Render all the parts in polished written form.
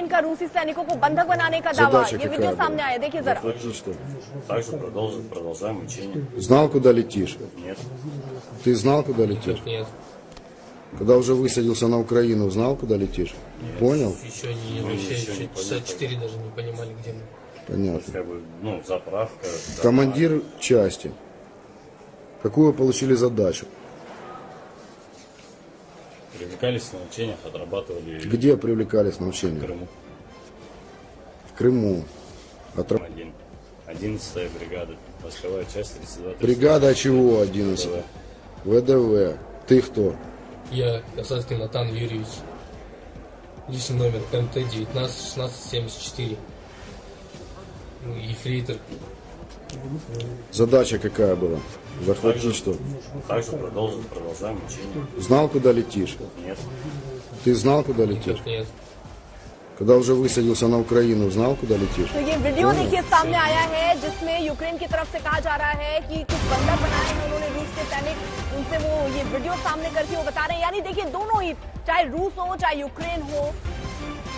का रूसी सैनिकों को बंधक बनाने का दावा, ये वीडियो सामने आया, देखिए जरा। Продолжаем учение. Знал, куда летишь? Нет. Ты знал, куда летишь? Нет. Когда уже высадился на Украину, знал, куда летишь? Нет. Понял? Еще не, еще часа 4 даже не понимали, где мы. Понятно. Как бы, заправка. Командир части. Какую получили задачу? Привлекались на учениях, отрабатывали. Где привлекались на В учения? Крыму. В Крыму. 11-я бригада. Войсковая часть 32. Бригада чего 11? ВДВ. Ты кто? Я, Касацкий Натан Юрьевич. Личный номер МТ-19 1674. Ефрейтор. Задача какая была? Захватить что? Также продолжаем учение. Знал, куда летишь? Нет. Ты знал, куда летишь? Нет. Когда уже высадился на Украину, знал, куда летишь? तो ये वीडियो देखिए सामने आया है जिसमें यूक्रेन की तरफ से कहा जा रहा है कि कुछ बंधक बनाए हैं उन्होंने रूस के सैनिक, उनसे वो ये वीडियो सामने करके वो बता रहे हैं। यानी देखिए दोनों ही, चाहे रूस हो चाहे यूक्रेन हो,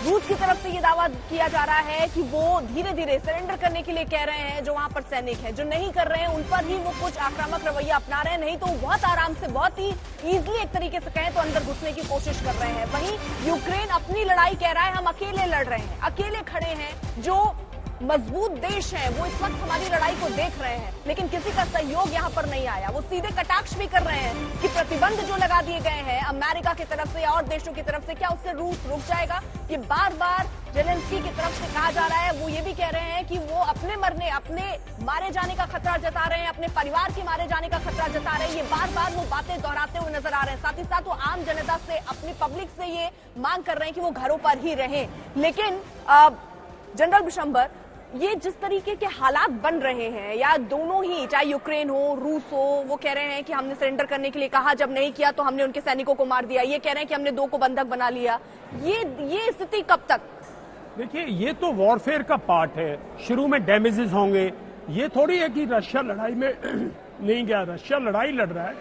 रूस की तरफ से ये दावा किया जा रहा है कि वो धीरे धीरे सरेंडर करने के लिए कह रहे हैं जो वहां पर सैनिक हैं, जो नहीं कर रहे हैं उन पर ही वो कुछ आक्रामक रवैया अपना रहे हैं, नहीं तो वो बहुत आराम से, बहुत ही इजीली एक तरीके से कहें तो अंदर घुसने की कोशिश कर रहे हैं। वहीं यूक्रेन अपनी लड़ाई कह रहा है हम अकेले लड़ रहे हैं, अकेले खड़े हैं, जो मजबूत देश है वो इस वक्त हमारी लड़ाई को देख रहे हैं, लेकिन किसी का सहयोग यहाँ पर नहीं आया। वो सीधे कटाक्ष भी कर रहे हैं कि प्रतिबंध जो लगा दिए गए हैं अमेरिका की तरफ से या और देशों की तरफ से, क्या उससे रूस रुक जाएगा? ये बार बार जेलेंस्की की तरफ से कहा जा रहा है। वो ये भी कह रहे हैं कि वो अपने मरने, अपने मारे जाने का खतरा जता रहे हैं, अपने परिवार के मारे जाने का खतरा जता रहे हैं। ये बार बार वो बातें दोहराते हुए नजर आ रहे हैं। साथ ही साथ वो आम जनता से, अपनी पब्लिक से ये मांग कर रहे हैं कि वो घरों पर ही रहें। लेकिन जनरल बिशंबर, ये जिस तरीके के हालात बन रहे हैं, या दोनों ही, चाहे यूक्रेन हो रूस हो, वो कह रहे हैं कि हमने सरेंडर करने के लिए कहा, जब नहीं किया तो हमने उनके सैनिकों को मार दिया, ये कह रहे हैं कि हमने 2 को बंधक बना लिया, ये स्थिति कब तक? देखिए, ये तो वॉरफेयर का पार्ट है। शुरू में डैमेजेस होंगे। ये थोड़ी है कि रशिया लड़ाई में नहीं गया। रशिया लड़ाई लड़ रहा है,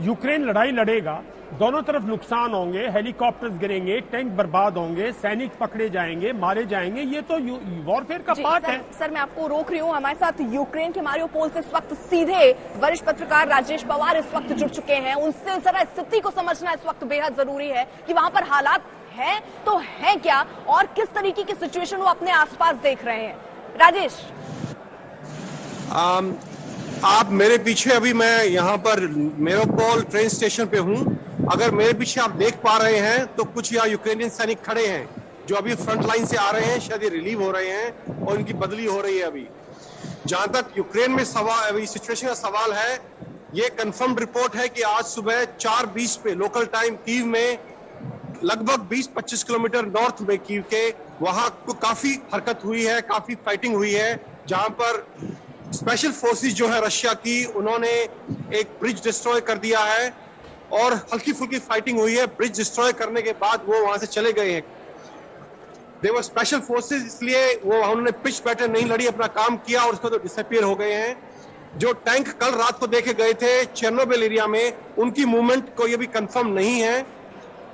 यूक्रेन लड़ाई लड़ेगा, दोनों तरफ नुकसान होंगे, हेलीकॉप्टर्स गिरेंगे, टैंक बर्बाद होंगे, सैनिक पकड़े जाएंगे, मारे जाएंगे। ये तो वॉरफेयर का पार्ट है। सर मैं आपको रोक रही हूँ। हमारे साथ यूक्रेन के मारियोपोल से इस वक्त सीधे वरिष्ठ पत्रकार राजेश पवार इस वक्त जुड़ चुके हैं। उनसे जरा स्थिति को समझना इस वक्त बेहद जरूरी है कि वहां पर हालात है तो है क्या, और किस तरीके की सिचुएशन वो अपने आसपास देख रहे हैं। राजेश, आप मेरे पीछे, अभी मैं यहाँ पर मेरियोपोल ट्रेन स्टेशन पे हूँ। अगर मेरे पीछे आप देख पा रहे हैं तो कुछ यहाँ यूक्रेनियन सैनिक खड़े हैं जो अभी फ्रंट लाइन से आ रहे हैं, शायद ये रिलीव हो रहे हैं और इनकी बदली हो रही है। अभी जहां तक यूक्रेन में सवाल, सिचुएशन का सवाल है, ये कंफर्म्ड रिपोर्ट है कि आज सुबह 4:20 पे लोकल टाइम कीव में, लगभग 20-25 किलोमीटर नॉर्थ में कीव के, वहां काफी हरकत हुई है, काफी फाइटिंग हुई है, जहां पर स्पेशल फोर्सेस जो है रशिया की, उन्होंने एक ब्रिज डिस्ट्रॉय कर दिया है और हल्की फुल्की फाइटिंग हुई है। ब्रिज डिस्ट्रॉय करने के बाद वो वहां से चले गए हैं। देवर स्पेशल फोर्सेस, इसलिए वो उन्होंने पिच बैटल नहीं लड़ी, अपना काम किया और उसको तो डिसअपीयर हो गए हैं। जो टैंक कल रात को देखे गए थे चेर्नोबिल एरिया में, उनकी मूवमेंट को ये भी कंफर्म नहीं है।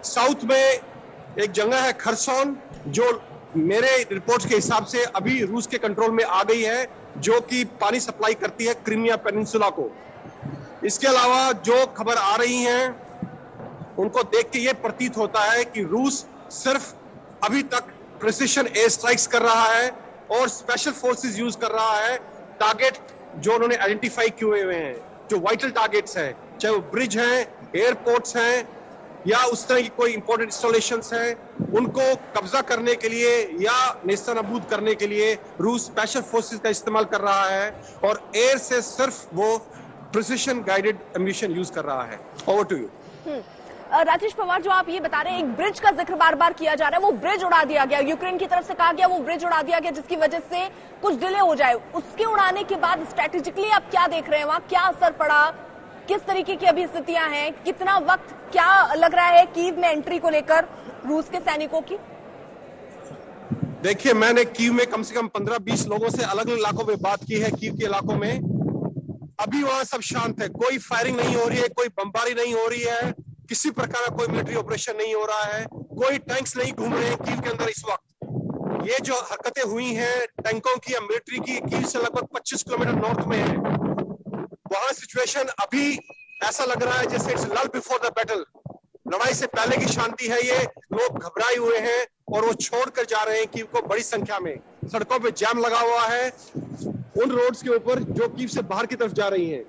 साउथ में एक जगह है खरसोन, जो मेरे रिपोर्ट्स के हिसाब से अभी रूस के कंट्रोल में आ गई है, जो कि पानी सप्लाई करती है क्रीमिया पेनिनसुला को। इसके अलावा जो खबर आ रही हैं उनको देख के ये प्रतीत होता है कि रूस सिर्फ अभी तक प्रिसिशन एयर स्ट्राइक्स कर रहा है और स्पेशल फोर्सेस यूज कर रहा है। टारगेट जो उन्होंने आइडेंटिफाई किए हुए हैं, जो वाइटल टारगेट्स हैं, चाहे वो ब्रिज हैं, एयरपोर्ट्स हैं या उस तरह की कोई इंपॉर्टेंट इंस्टॉलेशंस हैं, उनको कब्जा करने के लिए या नेस्तनाबूद करने के लिए रूस स्पेशल फोर्सेस का इस्तेमाल कर रहा है और एयर से सिर्फ वो प्रिसिशन गाइडेड एम्यूनिशन यूज कर रहा है। Over to you. Rajesh Pawar, जो आप ये बता रहे हैं, एक ब्रिज का जिक्र बार बार किया जा रहा है, वो ब्रिज उड़ा दिया गया, यूक्रेन की तरफ से कहा गया वो ब्रिज उड़ा दिया गया, जिसकी वजह से कुछ डिले हो जाए। उसके उड़ाने के बाद स्ट्रेटेजिकली आप क्या देख रहे हैं, वहां क्या असर पड़ा, किस तरीके की अभी स्थितियां हैं, कितना वक्त क्या लग रहा है कीव में एंट्री को लेकर रूस के सैनिकों की? देखिए, मैंने कीव में कम से कम 15-20 लोगों से अलग अलग इलाकों में बात की है। कीव के इलाकों में अभी वहां सब शांत है, कोई फायरिंग नहीं हो रही है, कोई बमबारी नहीं हो रही है, किसी प्रकार का कोई मिलिट्री ऑपरेशन नहीं हो रहा है, कोई टैंक्स नहीं घूम रहे हैं कीव के अंदर इस वक्त। ये जो हरकतें हुई हैं टैंकों की या मिलिट्री की, कीव से लगभग 25 किलोमीटर नॉर्थ में है, वहां सिचुएशन अभी ऐसा लग रहा है जैसे इट्स लल बिफोर द बैटल। लड़ाई से पहले की शांति है ये। लोग घबराए हुए हैं और वो छोड़कर जा रहे हैं कीव को बड़ी संख्या में। सड़कों पे जाम लगा हुआ है उन रोड्स के ऊपर जो कीव से बाहर की तरफ जा रही हैं।